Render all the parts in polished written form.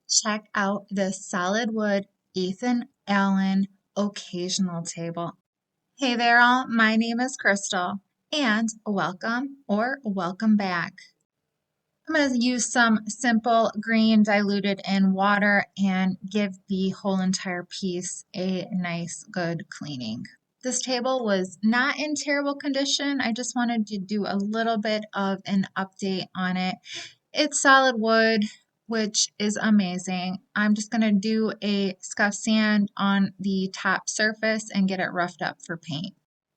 Check out this solid wood Ethan Allen occasional table. Hey there all, my name is Crystal and welcome back. I'm going to use some simple green diluted in water and give the whole entire piece a nice good cleaning. This table was not in terrible condition. I just wanted to do a little bit of an update on it. It's solid wood, which is amazing. I'm just going to do a scuff sand on the top surface and get it roughed up for paint.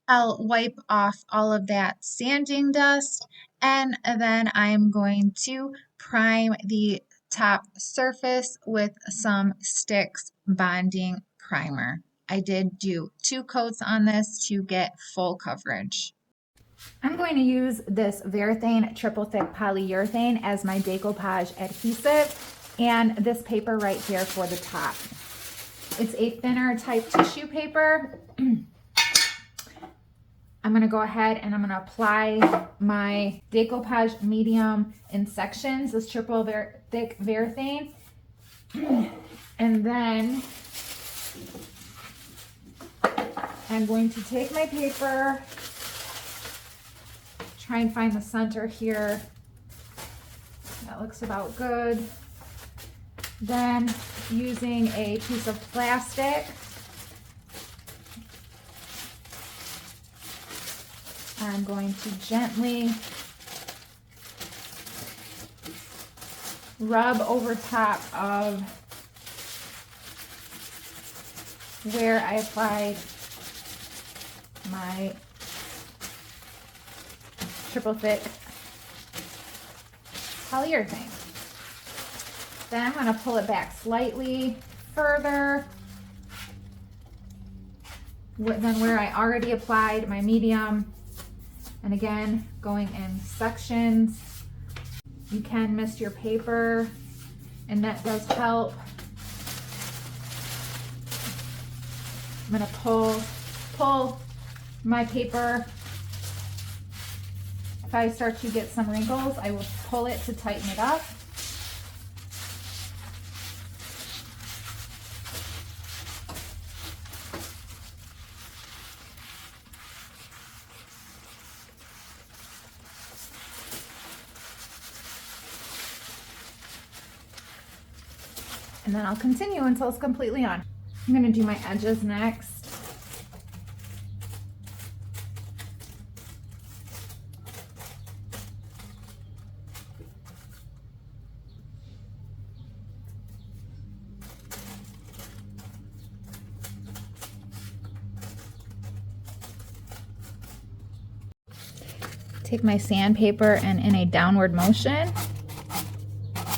I'll wipe off all of that sanding dust and then I'm going to prime the top surface with some Sticks bonding primer. I did do 2 coats on this to get full coverage. I'm going to use this Varathane triple thick polyurethane as my decoupage adhesive and this paper right here for the top. It's a thinner type tissue paper. I'm going to go ahead and I'm going to apply my decoupage medium in sections, this triple thick Varathane. And then I'm going to take my paper, try and find the center here. That looks about good. Then using a piece of plastic, I'm going to gently rub over top of where I applied my triple thick polyurethane. Then I'm going to pull it back slightly further than where I already applied my medium. And again, going in sections. You can mist your paper, and that does help. I'm going to pull my paper. If I start to get some wrinkles, I will pull it to tighten it up. And then I'll continue until it's completely on. I'm going to do my edges next. Take my sandpaper and in a downward motion,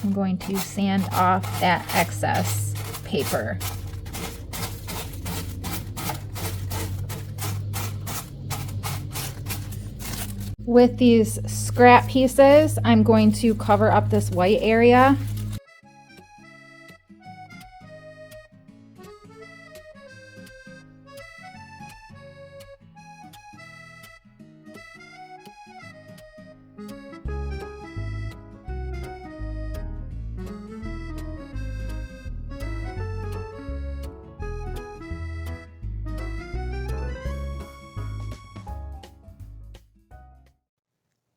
I'm going to sand off that excess paper. With these scrap pieces, I'm going to cover up this white area.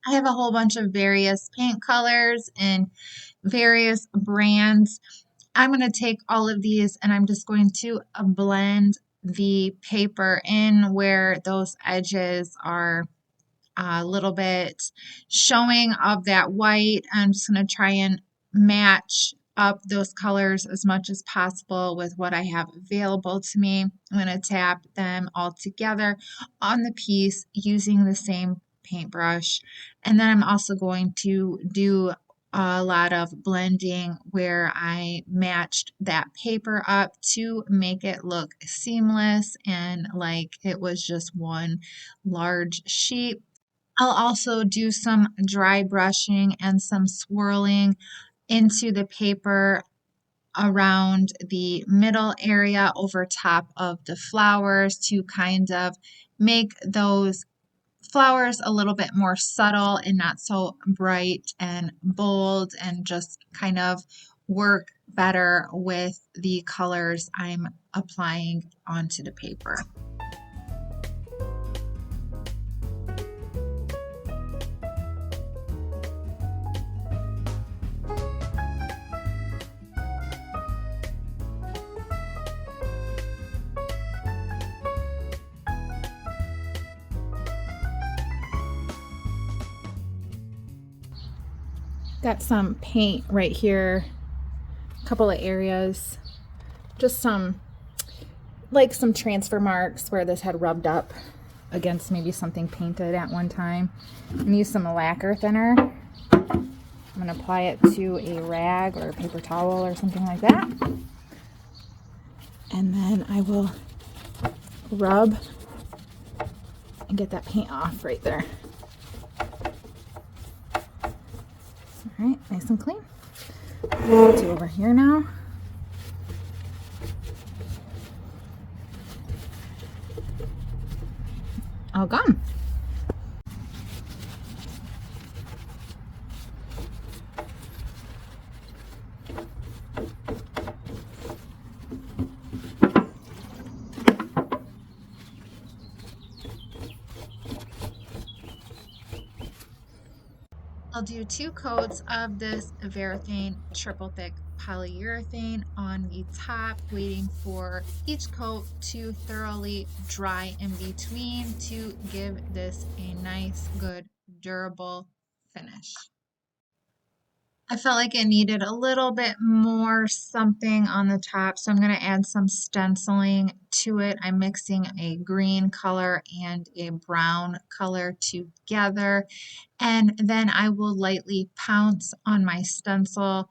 I have a whole bunch of various paint colors and various brands. I'm going to take all of these and I'm just going to blend the paper in where those edges are a little bit showing of that white. I'm just going to try and match up those colors as much as possible with what I have available to me. I'm going to tap them all together on the piece using the same paintbrush. And then I'm also going to do a lot of blending where I matched that paper up to make it look seamless and like it was just one large sheet. I'll also do some dry brushing and some swirling into the paper around the middle area over top of the flowers to kind of make those flowers a little bit more subtle and not so bright and bold and just kind of work better with the colors I'm applying onto the paper. Got some paint right here, a couple of areas, just some transfer marks where this had rubbed up against maybe something painted at one time. I'm gonna use some lacquer thinner. I'm gonna apply it to a rag or a paper towel or something like that. And then I will rub and get that paint off right there. All right, nice and clean. To over here now. All gone. I'll do 2 coats of this Varathane triple thick polyurethane on the top, waiting for each coat to thoroughly dry in between to give this a nice, good, durable finish. I felt like it needed a little bit more something on the top, so I'm going to add some stenciling to it. I'm mixing a green color and a brown color together, and then I will lightly pounce on my stencil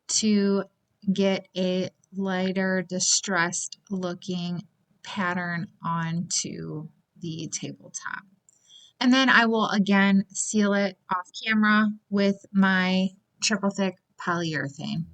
to get a lighter distressed looking pattern onto the tabletop. And then I will again seal it off camera with my triple thick polyurethane.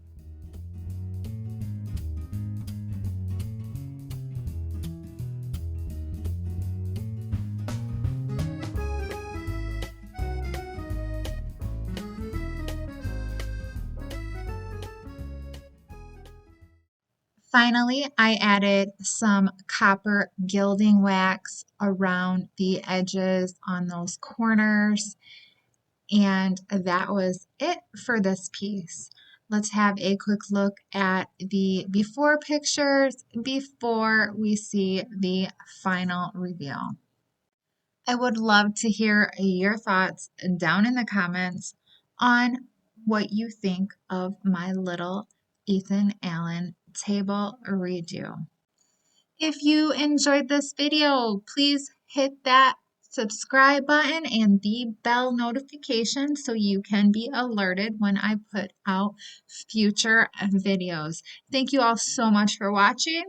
Finally, I added some copper gilding wax around the edges on those corners. And that was it for this piece. Let's have a quick look at the before pictures before we see the final reveal. I would love to hear your thoughts down in the comments on what you think of my little Ethan Allen table redo. If you enjoyed this video, please hit that subscribe button and the bell notification so you can be alerted when I put out future videos. Thank you all so much for watching,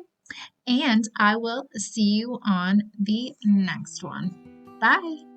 and I will see you on the next one. Bye.